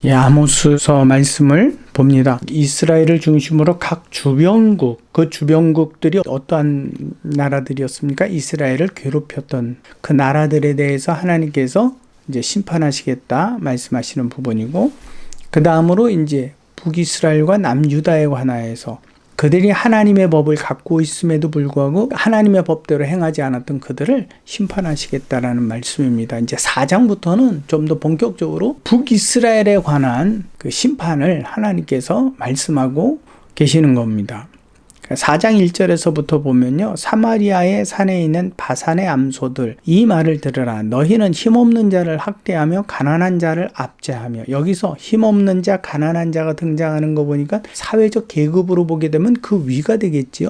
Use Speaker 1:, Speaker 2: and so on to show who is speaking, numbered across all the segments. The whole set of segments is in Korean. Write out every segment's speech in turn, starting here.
Speaker 1: 아모스서 말씀을 봅니다. 이스라엘을 중심으로 각 주변국, 그 주변국들이 어떠한 나라들이었습니까? 이스라엘을 괴롭혔던 그 나라들에 대해서 하나님께서 이제 심판하시겠다 말씀하시는 부분이고, 그 다음으로 이제 북이스라엘과 남유다에 관하여서 그들이 하나님의 법을 갖고 있음에도 불구하고 하나님의 법대로 행하지 않았던 그들을 심판하시겠다라는 말씀입니다. 이제 4장부터는 좀 더 본격적으로 북이스라엘에 관한 그 심판을 하나님께서 말씀하고 계시는 겁니다. 4장 1절에서부터 보면요, 사마리아의 산에 있는 바산의 암소들, 이 말을 들으라. 너희는 힘없는 자를 학대하며 가난한 자를 압제하며. 여기서 힘없는 자, 가난한 자가 등장하는 거 보니까 사회적 계급으로 보게 되면 그 위가 되겠지요.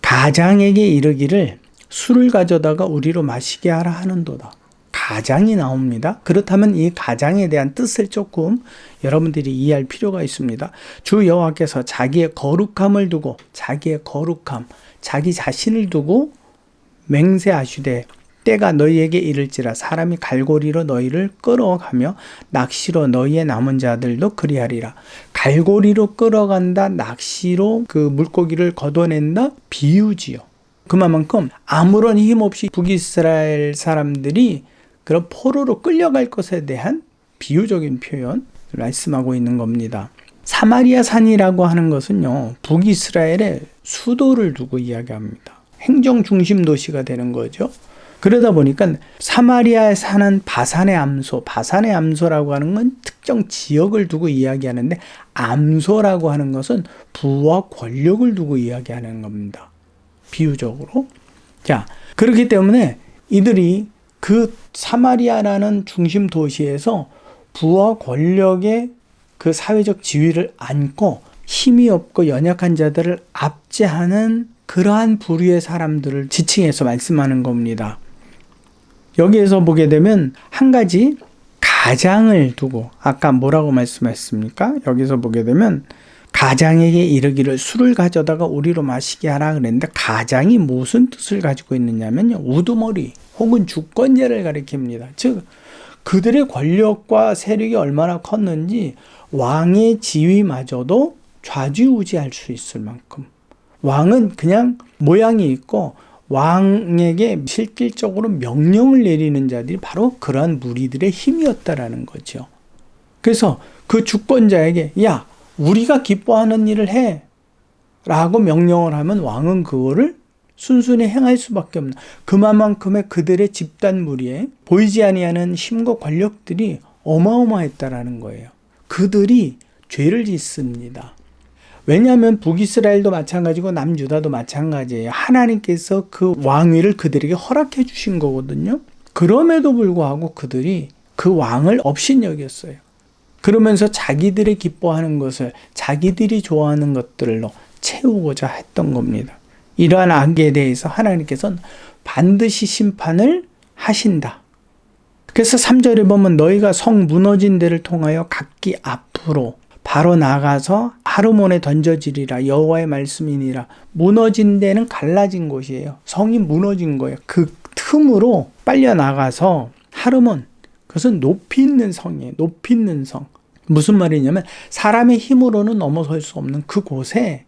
Speaker 1: 가장에게 이르기를 술을 가져다가 우리로 마시게 하라 하는도다. 가장이 나옵니다. 그렇다면 이 가장에 대한 뜻을 조금 여러분들이 이해할 필요가 있습니다. 주 여호와께서 자기의 거룩함을 두고, 자기의 거룩함, 자기 자신을 두고 맹세하시되 때가 너희에게 이를지라 사람이 갈고리로 너희를 끌어가며 낚시로 너희의 남은 자들도 그리하리라. 갈고리로 끌어간다, 낚시로 그 물고기를 걷어낸다, 비유지요. 그만큼 아무런 힘 없이 북이스라엘 사람들이 그런 포로로 끌려갈 것에 대한 비유적인 표현 말씀하고 있는 겁니다. 사마리아 산이라고 하는 것은요, 북이스라엘의 수도를 두고 이야기합니다. 행정 중심 도시가 되는 거죠. 그러다 보니까 사마리아에 사는 바산의 암소, 바산의 암소라고 하는 건 특정 지역을 두고 이야기하는데, 암소라고 하는 것은 부와 권력을 두고 이야기하는 겁니다. 비유적으로. 자, 그렇기 때문에 이들이 그 사마리아라는 중심 도시에서 부와 권력의 그 사회적 지위를 안고 힘이 없고 연약한 자들을 압제하는 그러한 부류의 사람들을 지칭해서 말씀하는 겁니다. 여기에서 보게 되면 한 가지 가장을 두고, 아까 뭐라고 말씀하셨습니까? 여기서 보게 되면 가장에게 이르기를 술을 가져다가 우리로 마시게 하라 그랬는데, 가장이 무슨 뜻을 가지고 있느냐면요, 우두머리 혹은 주권자를 가리킵니다. 즉 그들의 권력과 세력이 얼마나 컸는지 왕의 지위마저도 좌지우지할 수 있을 만큼, 왕은 그냥 모양이 있고 왕에게 실질적으로 명령을 내리는 자들이 바로 그러한 무리들의 힘이었다라는 거죠. 그래서 그 주권자에게 야, 우리가 기뻐하는 일을 해 라고 명령을 하면 왕은 그거를 순순히 행할 수밖에 없는, 그만큼의 그들의 집단 무리에 보이지 아니하는 힘과 권력들이 어마어마했다라는 거예요. 그들이 죄를 짓습니다. 왜냐하면 북이스라엘도 마찬가지고 남유다도 마찬가지예요. 하나님께서 그 왕위를 그들에게 허락해 주신 거거든요. 그럼에도 불구하고 그들이 그 왕을 업신여겼어요. 그러면서 자기들이 기뻐하는 것을, 자기들이 좋아하는 것들로 채우고자 했던 겁니다. 이러한 악에 대해서 하나님께서는 반드시 심판을 하신다. 그래서 3절에 보면 너희가 성 무너진 데를 통하여 각기 앞으로 바로 나가서 하르몬에 던져지리라. 여호와의 말씀이니라. 무너진 데는 갈라진 곳이에요. 성이 무너진 거예요. 그 틈으로 빨려 나가서 하르몬, 그것은 높이 있는 성이에요. 높이 있는 성. 무슨 말이냐면 사람의 힘으로는 넘어설 수 없는 그곳에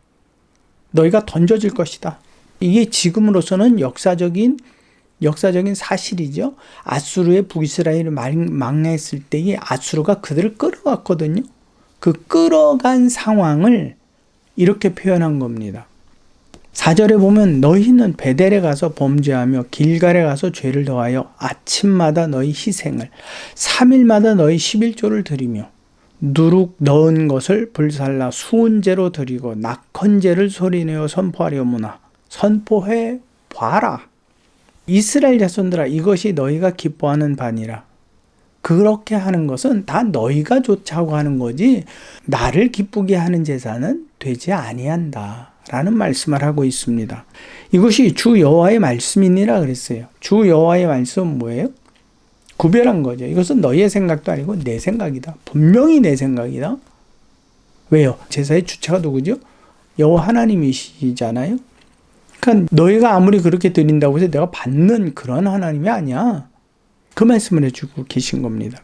Speaker 1: 너희가 던져질 것이다. 이게 지금으로서는 역사적인 사실이죠. 아수르의 북이스라엘이 망했을 때에 아수르가 그들을 끌어갔거든요. 그 끌어간 상황을 이렇게 표현한 겁니다. 4절에 보면 너희는 베델에 가서 범죄하며 길갈에 가서 죄를 더하여 아침마다 너희 희생을, 3일마다 너희 11조를 드리며 누룩 넣은 것을 불살라 수은제로 드리고 낙헌제를 소리내어 선포하려무나 선포해 봐라. 이스라엘 자손들아, 이것이 너희가 기뻐하는 바니라. 그렇게 하는 것은 다 너희가 좋자고 하는 거지 나를 기쁘게 하는 제사는 되지 아니한다 라는 말씀을 하고 있습니다. 이것이 주 여호와의 말씀이니라 그랬어요. 주 여호와의 말씀은 뭐예요? 구별한 거죠. 이것은 너희의 생각도 아니고 내 생각이다. 분명히 내 생각이다. 왜요? 제사의 주체가 누구죠? 여호와 하나님이시잖아요. 그러니까 너희가 아무리 그렇게 드린다고 해서 내가 받는 그런 하나님이 아니야. 그 말씀을 해주고 계신 겁니다.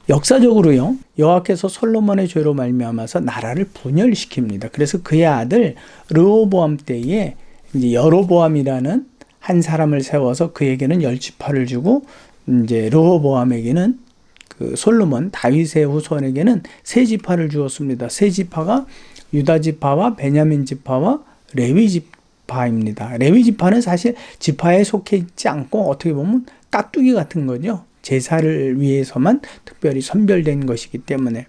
Speaker 1: 역사적으로요, 여호와께서 솔로몬의 죄로 말미암아서 나라를 분열시킵니다. 그래서 그의 아들 르호보암 때에 이제 여로보암이라는 한 사람을 세워서 그에게는 10지파를 주고, 이제 르호보암에게는 그 솔로몬 다윗의 후손에게는 3지파를 주었습니다. 3지파가 유다 지파와 베냐민 지파와 레위 지파입니다. 레위 지파는 사실 지파에 속해 있지 않고 어떻게 보면 깍두기 같은 거죠. 제사를 위해서만 특별히 선별된 것이기 때문에.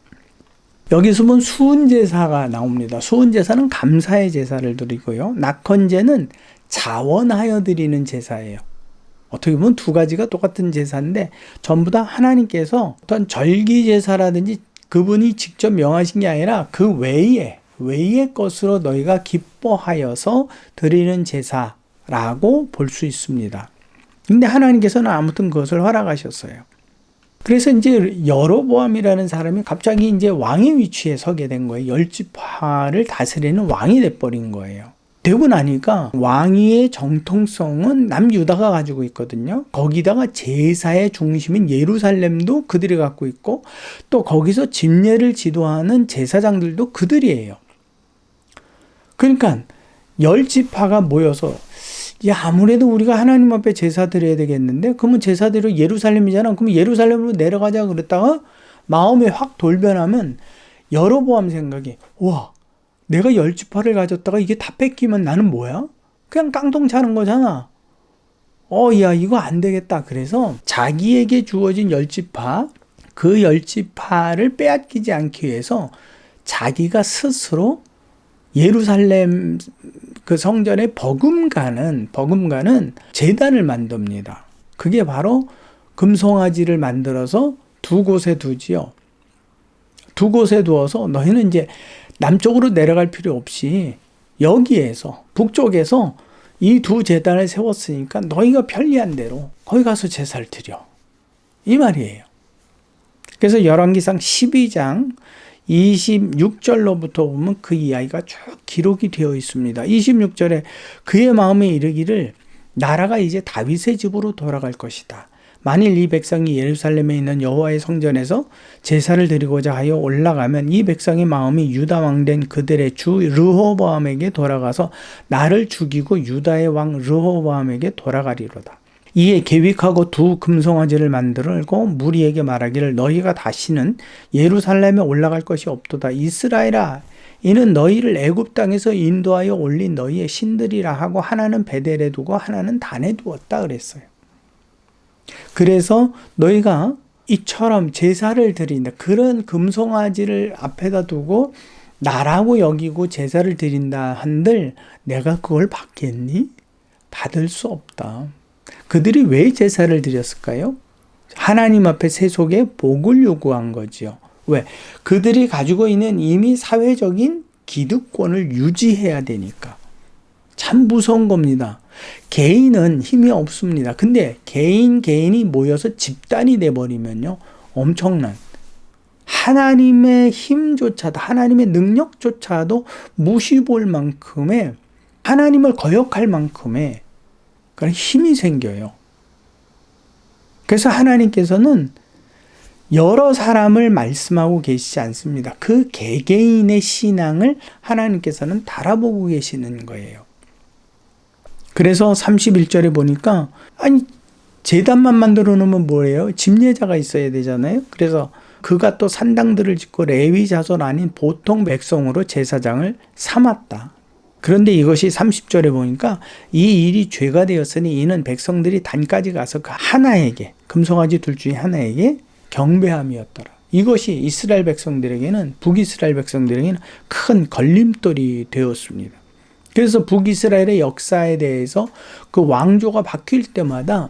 Speaker 1: 여기서 보면 수은제사가 나옵니다. 수은제사는 감사의 제사를 드리고요. 낙헌제는 자원하여 드리는 제사예요. 어떻게 보면 두 가지가 똑같은 제사인데 전부 다 하나님께서 어떤 절기제사라든지 그분이 직접 명하신 게 아니라 그 외의 것으로 너희가 기뻐하여서 드리는 제사라고 볼 수 있습니다. 근데 하나님께서는 아무튼 그것을 허락하셨어요. 그래서 이제 여로보암이라는 사람이 갑자기 이제 왕의 위치에 서게 된 거예요. 10지파를 다스리는 왕이 돼버린 거예요. 되고 나니까 왕위의 정통성은 남유다가 가지고 있거든요. 거기다가 제사의 중심인 예루살렘도 그들이 갖고 있고, 또 거기서 집례를 지도하는 제사장들도 그들이에요. 그러니까 10지파가 모여서 아무래도 우리가 하나님 앞에 제사 드려야 되겠는데, 그러면 제사대로 예루살렘이잖아. 그러면 예루살렘으로 내려가자 그랬다가 마음에 확 돌변하면 여로보암 생각이, 와, 내가 10지파를 가졌다가 이게 다 뺏기면 나는 뭐야? 그냥 깡통 차는 거잖아. 야, 이거 안 되겠다. 그래서 자기에게 주어진 10지파, 그 10지파를 빼앗기지 않기 위해서 자기가 스스로 예루살렘 그 성전에 버금가는 제단을 만듭니다. 그게 바로 금송아지를 만들어서 두 곳에 두지요. 두 곳에 두어서 너희는 이제 남쪽으로 내려갈 필요 없이 여기에서 북쪽에서 이 두 제단을 세웠으니까 너희가 편리한 대로 거기 가서 제사를 드려. 이 말이에요. 그래서 열왕기상 12장 26절로부터 보면 그 이야기가 쭉 기록이 되어 있습니다. 26절에 그의 마음에 이르기를 나라가 이제 다윗의 집으로 돌아갈 것이다. 만일 이 백성이 예루살렘에 있는 여호와의 성전에서 제사를 드리고자 하여 올라가면 이 백성의 마음이 유다 왕된 그들의 주 르호보암에게 돌아가서 나를 죽이고 유다의 왕 르호보암에게 돌아가리로다. 이에 계획하고 두 금송아지를 만들고 무리에게 말하기를 너희가 다시는 예루살렘에 올라갈 것이 없도다. 이스라엘아, 이는 너희를 애굽 땅에서 인도하여 올린 너희의 신들이라 하고 하나는 베델에 두고 하나는 단에 두었다 그랬어요. 그래서 너희가 이처럼 제사를 드린다. 그런 금송아지를 앞에다 두고 나라고 여기고 제사를 드린다 한들 내가 그걸 받겠니? 받을 수 없다. 그들이 왜 제사를 드렸을까요? 하나님 앞에 세속의 복을 요구한 거지요. 왜? 그들이 가지고 있는 이미 사회적인 기득권을 유지해야 되니까. 참 무서운 겁니다. 개인은 힘이 없습니다. 근데 개인이 모여서 집단이 돼버리면요, 엄청난 하나님의 힘조차도, 하나님의 능력조차도 무시볼 만큼의, 하나님을 거역할 만큼의 그런 힘이 생겨요. 그래서 하나님께서는 여러 사람을 말씀하고 계시지 않습니다. 그 개개인의 신앙을 하나님께서는 달아보고 계시는 거예요. 그래서 31절에 보니까 제단만 만들어 놓으면 뭐예요? 집례자가 있어야 되잖아요. 그래서 그가 또 산당들을 짓고 레위 자손 아닌 보통 백성으로 제사장을 삼았다. 그런데 이것이 30절에 보니까 이 일이 죄가 되었으니 이는 백성들이 단까지 가서 그 하나에게, 금송아지 둘 중에 하나에게 경배함이었더라. 이것이 이스라엘 백성들에게는, 북이스라엘 백성들에게는 큰 걸림돌이 되었습니다. 그래서 북이스라엘의 역사에 대해서 그 왕조가 바뀔 때마다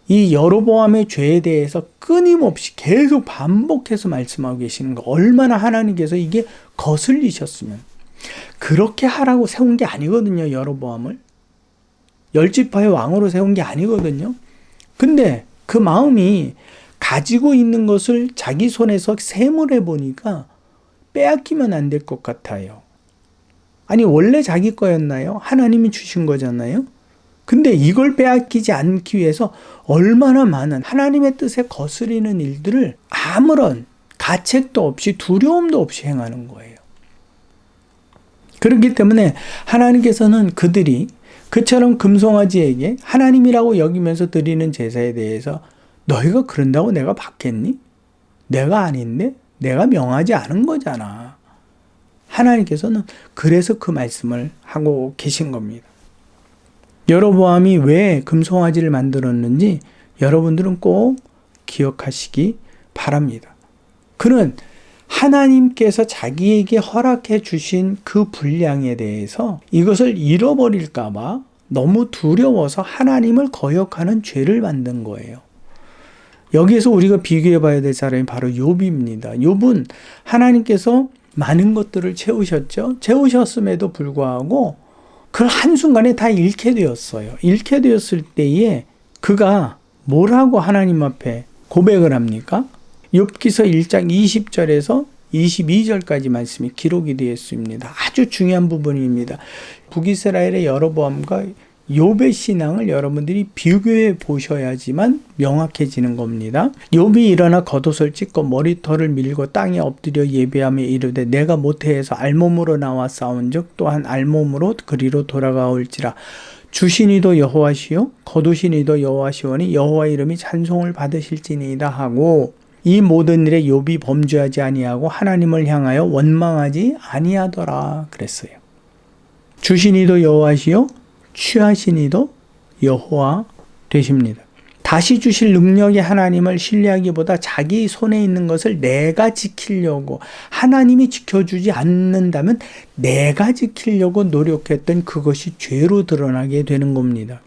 Speaker 1: 이 여로보암의 죄에 대해서 끊임없이 계속 반복해서 말씀하고 계시는 거. 얼마나 하나님께서 이게 거슬리셨으면. 그렇게 하라고 세운 게 아니거든요, 여로보암을. 10지파의 왕으로 세운 게 아니거든요. 근데 그 마음이 가지고 있는 것을 자기 손에서 세물해 보니까 빼앗기면 안 될 것 같아요. 아니, 원래 자기 거였나요? 하나님이 주신 거잖아요. 근데 이걸 빼앗기지 않기 위해서 얼마나 많은 하나님의 뜻에 거스리는 일들을 아무런 가책도 없이 두려움도 없이 행하는 거예요. 그렇기 때문에 하나님께서는 그들이 그처럼 금송아지에게 하나님이라고 여기면서 드리는 제사에 대해서 너희가 그런다고 내가 받겠니? 내가 아닌데? 내가 명하지 않은 거잖아. 하나님께서는 그래서 그 말씀을 하고 계신 겁니다. 여로보암이 왜 금송아지를 만들었는지 여러분들은 꼭 기억하시기 바랍니다. 그는 하나님께서 자기에게 허락해 주신 그 분량에 대해서 이것을 잃어버릴까 봐 너무 두려워서 하나님을 거역하는 죄를 만든 거예요. 여기에서 우리가 비교해 봐야 될 사람이 바로 욥입니다. 욥은 하나님께서 많은 것들을 채우셨죠. 채우셨음에도 불구하고 그걸 한순간에 다 잃게 되었어요. 잃게 되었을 때에 그가 뭐라고 하나님 앞에 고백을 합니까? 욥기서 1장 20절에서 22절까지 말씀이 기록이 되어 있습니다. 아주 중요한 부분입니다. 북이스라엘의 여로보암과 욥의 신앙을 여러분들이 비교해 보셔야지만 명확해지는 겁니다. 욥이 일어나 겉옷을 찢고 머리털을 밀고 땅에 엎드려 예배하며 이르되 내가 모태에서 알몸으로 나와 싸운즉 또한 알몸으로 그리로 돌아가올지라. 주시니도 여호와시요 거두시니도 여호와시오니 여호와 이름이 찬송을 받으실지니이다 하고 이 모든 일에 욥이 범죄하지 아니하고 하나님을 향하여 원망하지 아니하더라 그랬어요. 주시니도 여호와시요 취하시니도 여호와 되십니다. 다시 주실 능력의 하나님을 신뢰하기보다 자기 손에 있는 것을 내가 지키려고 하나님이 지켜주지 않는다면 내가 지키려고 노력했던 그것이 죄로 드러나게 되는 겁니다.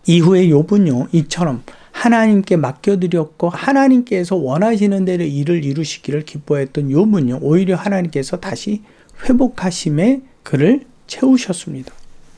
Speaker 1: 이후에 욥은요 이처럼 하나님께 맡겨드렸고 하나님께서 원하시는 대로 일을 이루시기를 기뻐했던 욥은요 오히려 하나님께서 다시 회복하심에 그를 채우셨습니다.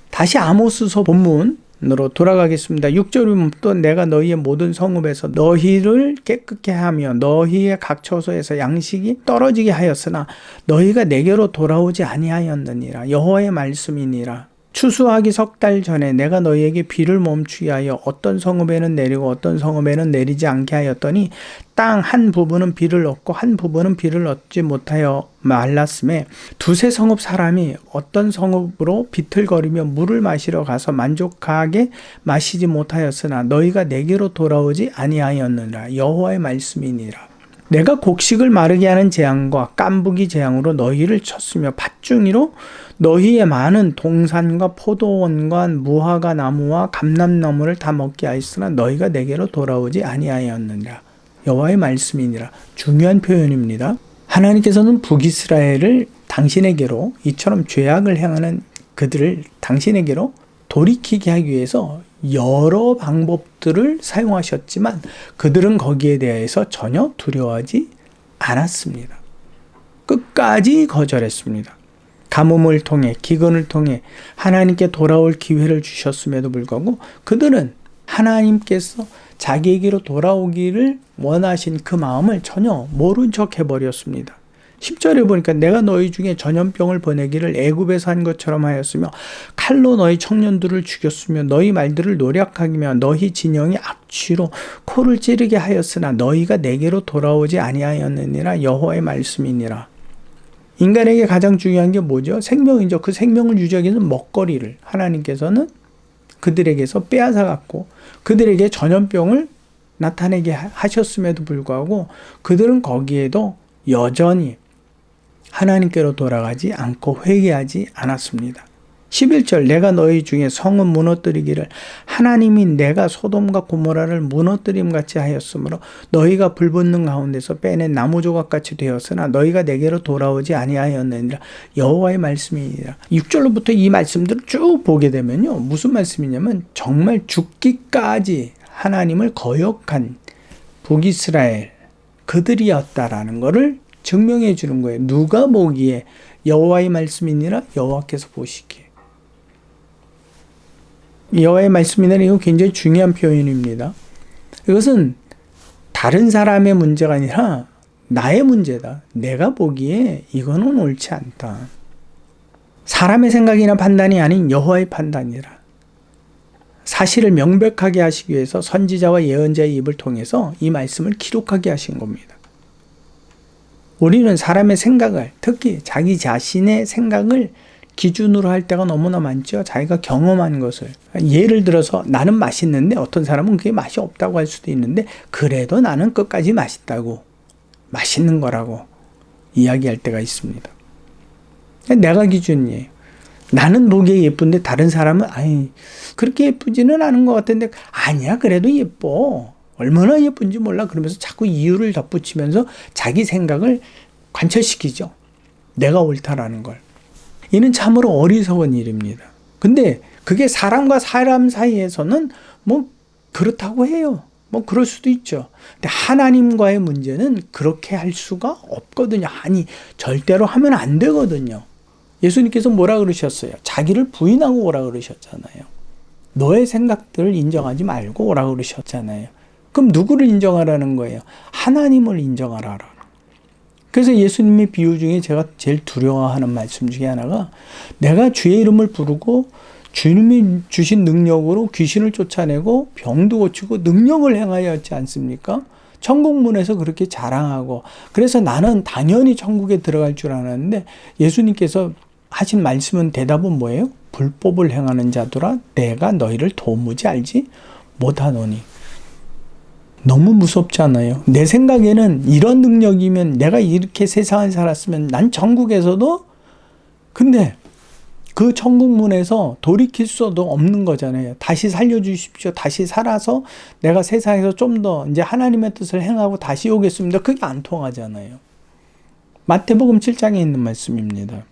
Speaker 1: 다시 아모스서 본문으로 돌아가겠습니다. 6절이면 또 내가 너희의 모든 성읍에서 너희를 깨끗게 하며 너희의 각 처소에서 양식이 떨어지게 하였으나 너희가 내게로 돌아오지 아니하였느니라. 여호와의 말씀이니라. 추수하기 석 달 전에 내가 너희에게 비를 멈추게 하여 어떤 성읍에는 내리고 어떤 성읍에는 내리지 않게 하였더니 땅 한 부분은 비를 얻고 한 부분은 비를 얻지 못하여 말랐음에 두세 성읍 사람이 어떤 성읍으로 비틀거리며 물을 마시러 가서 만족하게 마시지 못하였으나 너희가 내게로 돌아오지 아니하였느니라. 여호와의 말씀이니라. 내가 곡식을 마르게 하는 재앙과 깐부기 재앙으로 너희를 쳤으며 팥중이로 너희의 많은 동산과 포도원과 무화과 나무와 감람나무를 다 먹게 하였으나 너희가 내게로 돌아오지 아니하였느니라. 여호와의 말씀이니라. 중요한 표현입니다. 하나님께서는 북이스라엘을 당신에게로 이처럼 죄악을 행하는 그들을 당신에게로 돌이키게 하기 위해서 여러 방법들을 사용하셨지만 그들은 거기에 대해서 전혀 두려워하지 않았습니다. 끝까지 거절했습니다. 가뭄을 통해 기근을 통해 하나님께 돌아올 기회를 주셨음에도 불구하고 그들은 하나님께서 자기에게로 돌아오기를 원하신 그 마음을 전혀 모른 척 해버렸습니다. 10절에 보니까 내가 너희 중에 전염병을 보내기를 애굽에서 한 것처럼 하였으며 칼로 너희 청년들을 죽였으며 너희 말들을 노략하기며 너희 진영이 악취로 코를 찌르게 하였으나 너희가 내게로 돌아오지 아니하였느니라. 여호와의 말씀이니라. 인간에게 가장 중요한 게 뭐죠? 생명이죠. 그 생명을 유지하기 위해서는 먹거리를 하나님께서는 그들에게서 빼앗아갔고 그들에게 전염병을 나타내게 하셨음에도 불구하고 그들은 거기에도 여전히 하나님께로 돌아가지 않고 회개하지 않았습니다. 11절 내가 너희 중에 성은 무너뜨리기를 하나님이 내가 소돔과 고모라를 무너뜨림같이 하였으므로 너희가 불붙는 가운데서 빼낸 나무 조각같이 되었으나 너희가 내게로 돌아오지 아니하였느니라. 여호와의 말씀이니라. 6절로부터 이 말씀들을 쭉 보게 되면요 무슨 말씀이냐면 정말 죽기까지 하나님을 거역한 북이스라엘 그들이었다라는 것을 증명해 주는 거예요. 누가 보기에 여호와의 말씀이니라. 여호와께서 보시기에. 여호와의 말씀이니라. 이거 굉장히 중요한 표현입니다. 이것은 다른 사람의 문제가 아니라 나의 문제다. 내가 보기에 이거는 옳지 않다. 사람의 생각이나 판단이 아닌 여호와의 판단이라. 사실을 명백하게 하시기 위해서 선지자와 예언자의 입을 통해서 이 말씀을 기록하게 하신 겁니다. 우리는 사람의 생각을, 특히 자기 자신의 생각을 기준으로 할 때가 너무나 많죠. 자기가 경험한 것을. 예를 들어서 나는 맛있는데 어떤 사람은 그게 맛이 없다고 할 수도 있는데 그래도 나는 끝까지 맛있다고, 맛있는 거라고 이야기할 때가 있습니다. 내가 기준이에요. 나는 보기에 예쁜데 다른 사람은 아니 그렇게 예쁘지는 않은 것 같은데 아니야 그래도 예뻐. 얼마나 예쁜지 몰라. 그러면서 자꾸 이유를 덧붙이면서 자기 생각을 관철시키죠. 내가 옳다라는 걸. 이는 참으로 어리석은 일입니다. 근데 그게 사람과 사람 사이에서는 뭐 그렇다고 해요. 뭐 그럴 수도 있죠. 근데 하나님과의 문제는 그렇게 할 수가 없거든요. 아니 절대로 하면 안 되거든요. 예수님께서 뭐라 그러셨어요? 자기를 부인하고 오라 그러셨잖아요. 너의 생각들을 인정하지 말고 오라 그러셨잖아요. 그럼 누구를 인정하라는 거예요? 하나님을 인정하라는. 그래서 예수님의 비유 중에 제가 제일 두려워하는 말씀 중에 하나가 내가 주의 이름을 부르고 주님이 주신 능력으로 귀신을 쫓아내고 병도 고치고 능력을 행하였지 않습니까? 천국문에서 그렇게 자랑하고 그래서 나는 당연히 천국에 들어갈 줄 알았는데 예수님께서 하신 말씀은 대답은 뭐예요? 불법을 행하는 자들아 내가 너희를 도무지 알지 못하노니. 너무 무섭잖아요. 내 생각에는 이런 능력이면 내가 이렇게 세상을 살았으면 난 천국에서도 근데 그 천국문에서 돌이킬 수도 없는 거잖아요. 다시 살려주십시오. 다시 살아서 내가 세상에서 좀 더 이제 하나님의 뜻을 행하고 다시 오겠습니다. 그게 안 통하잖아요. 마태복음 7장에 있는 말씀입니다.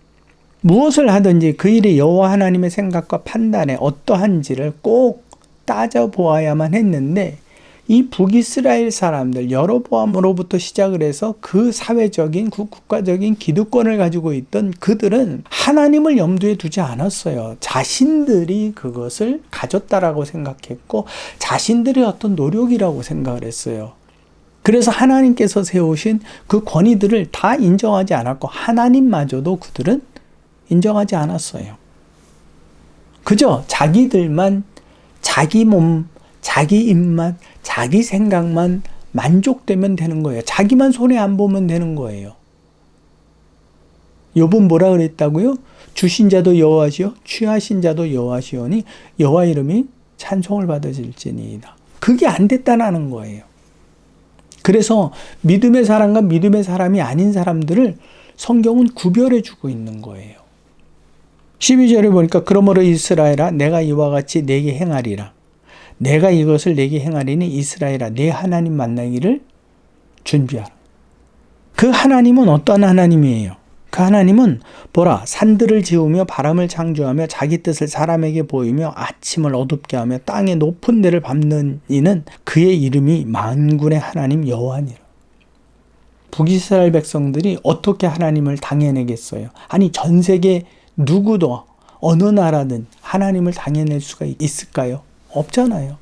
Speaker 1: 무엇을 하든지 그 일이 여호와 하나님의 생각과 판단에 어떠한지를 꼭 따져보아야만 했는데 이 북이스라엘 사람들 여로보암으로부터 시작을 해서 그 사회적인 국가적인 기득권을 가지고 있던 그들은 하나님을 염두에 두지 않았어요. 자신들이 그것을 가졌다라고 생각했고 자신들의 어떤 노력이라고 생각을 했어요. 그래서 하나님께서 세우신 그 권위들을 다 인정하지 않았고 하나님마저도 그들은 인정하지 않았어요. 그저 자기들만 자기 몸, 자기 입맛, 자기 생각만 만족되면 되는 거예요. 자기만 손해 안 보면 되는 거예요. 욥은 뭐라 그랬다고요? 주신 자도 여호와시요 취하신 자도 여호와시오니 여호와 이름이 찬송을 받으실지니이다. 그게 안 됐다는 거예요. 그래서 믿음의 사람과 믿음의 사람이 아닌 사람들을 성경은 구별해 주고 있는 거예요. 12절에 보니까 그러므로 이스라엘아 내가 이와 같이 내게 행하리라. 내가 이것을 내게 행하리니 이스라엘아 내 하나님 만나기를 준비하라. 그 하나님은 어떤 하나님이에요? 그 하나님은 보라 산들을 지으며 바람을 창조하며 자기 뜻을 사람에게 보이며 아침을 어둡게 하며 땅의 높은 데를 밟는 이는 그의 이름이 만군의 하나님 여호와니라. 북이스라엘 백성들이 어떻게 하나님을 당해내겠어요? 아니 전 세계 누구도 어느 나라든 하나님을 당해낼 수가 있을까요? 없잖아요.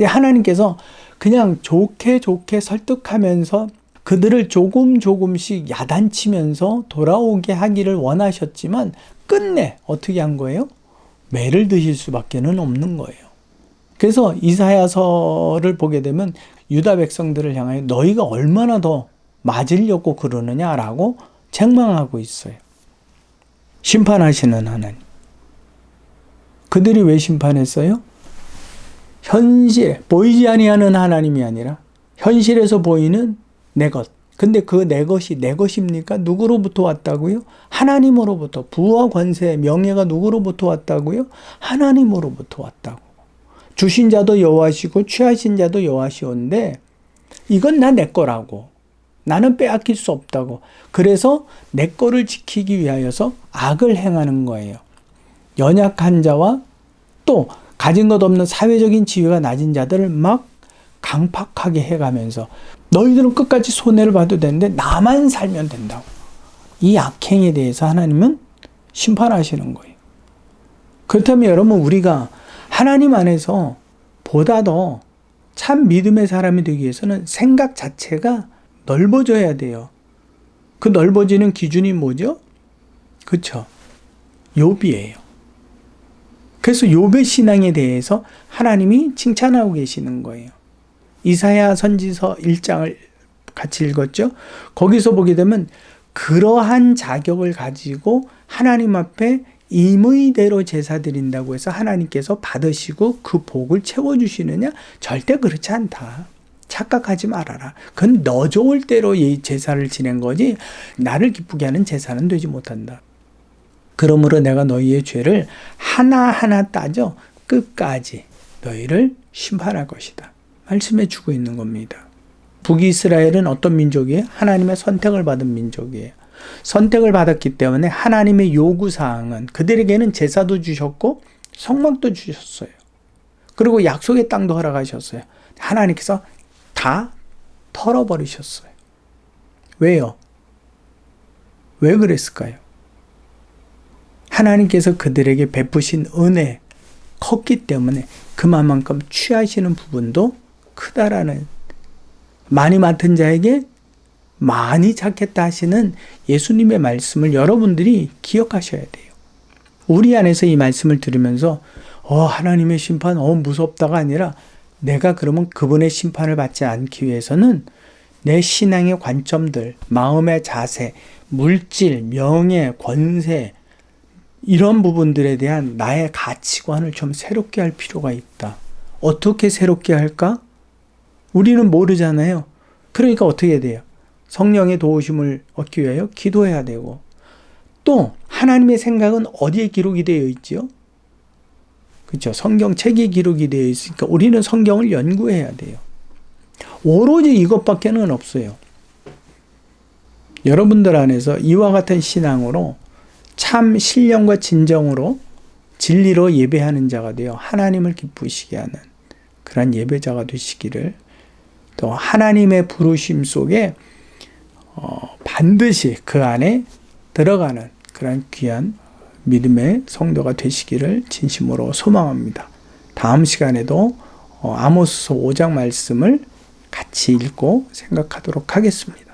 Speaker 1: 하나님께서 그냥 좋게 설득하면서 그들을 조금씩 야단치면서 돌아오게 하기를 원하셨지만 끝내 어떻게 한 거예요? 매를 드실 수밖에는 없는 거예요. 그래서 이사야서를 보게 되면 유다 백성들을 향하여 너희가 얼마나 더 맞으려고 그러느냐라고 책망하고 있어요. 심판하시는 하나님. 그들이 왜 심판했어요? 현실, 보이지 아니하는 하나님이 아니라 현실에서 보이는 내 것. 근데 그 내 것이 내 것입니까? 누구로부터 왔다고요? 하나님으로부터. 부와 권세, 명예가 누구로부터 왔다고요? 하나님으로부터 왔다고. 주신 자도 여호와시고 취하신 자도 여호와시온데 이건 나 내 거라고. 나는 빼앗길 수 없다고. 그래서 내 거를 지키기 위하여서 악을 행하는 거예요. 연약한 자와 또 가진 것 없는 사회적인 지위가 낮은 자들을 막 강팍하게 해가면서 너희들은 끝까지 손해를 봐도 되는데 나만 살면 된다고. 이 악행에 대해서 하나님은 심판하시는 거예요. 그렇다면 여러분 우리가 하나님 안에서 보다 더 참 믿음의 사람이 되기 위해서는 생각 자체가 넓어져야 돼요. 그 넓어지는 기준이 뭐죠? 그렇죠. 욥이에요. 그래서 욥의 신앙에 대해서 하나님이 칭찬하고 계시는 거예요. 이사야 선지서 1장을 같이 읽었죠? 거기서 보게 되면 그러한 자격을 가지고 하나님 앞에 임의대로 제사 드린다고 해서 하나님께서 받으시고 그 복을 채워주시느냐? 절대 그렇지 않다. 착각하지 말아라. 그건 너 좋을 대로 이 제사를 지낸 거지 나를 기쁘게 하는 제사는 되지 못한다. 그러므로 내가 너희의 죄를 하나하나 따져 끝까지 너희를 심판할 것이다. 말씀해 주고 있는 겁니다. 북이스라엘은 어떤 민족이에요? 하나님의 선택을 받은 민족이에요. 선택을 받았기 때문에 하나님의 요구사항은 그들에게는 제사도 주셨고 성막도 주셨어요. 그리고 약속의 땅도 허락하셨어요. 하나님께서 다 털어버리셨어요. 왜요? 왜 그랬을까요? 하나님께서 그들에게 베푸신 은혜 컸기 때문에 그만큼 취하시는 부분도 크다라는, 많이 맡은 자에게 많이 찾겠다 하시는 예수님의 말씀을 여러분들이 기억하셔야 돼요. 우리 안에서 이 말씀을 들으면서 하나님의 심판 무섭다가 아니라 내가 그러면 그분의 심판을 받지 않기 위해서는 내 신앙의 관점들, 마음의 자세, 물질, 명예, 권세 이런 부분들에 대한 나의 가치관을 좀 새롭게 할 필요가 있다. 어떻게 새롭게 할까? 우리는 모르잖아요. 그러니까 어떻게 해야 돼요? 성령의 도우심을 얻기 위하여 기도해야 되고, 또 하나님의 생각은 어디에 기록이 되어 있지요? 그렇죠. 성경책에 기록이 되어 있으니까 우리는 성경을 연구해야 돼요. 오로지 이것밖에는 없어요. 여러분들 안에서 이와 같은 신앙으로 참 신령과 진정으로 진리로 예배하는 자가 되어 하나님을 기쁘시게 하는 그런 예배자가 되시기를, 또 하나님의 부르심 속에 반드시 그 안에 들어가는 그런 귀한 믿음의 성도가 되시기를 진심으로 소망합니다. 다음 시간에도 아모스서 5장 말씀을 같이 읽고 생각하도록 하겠습니다.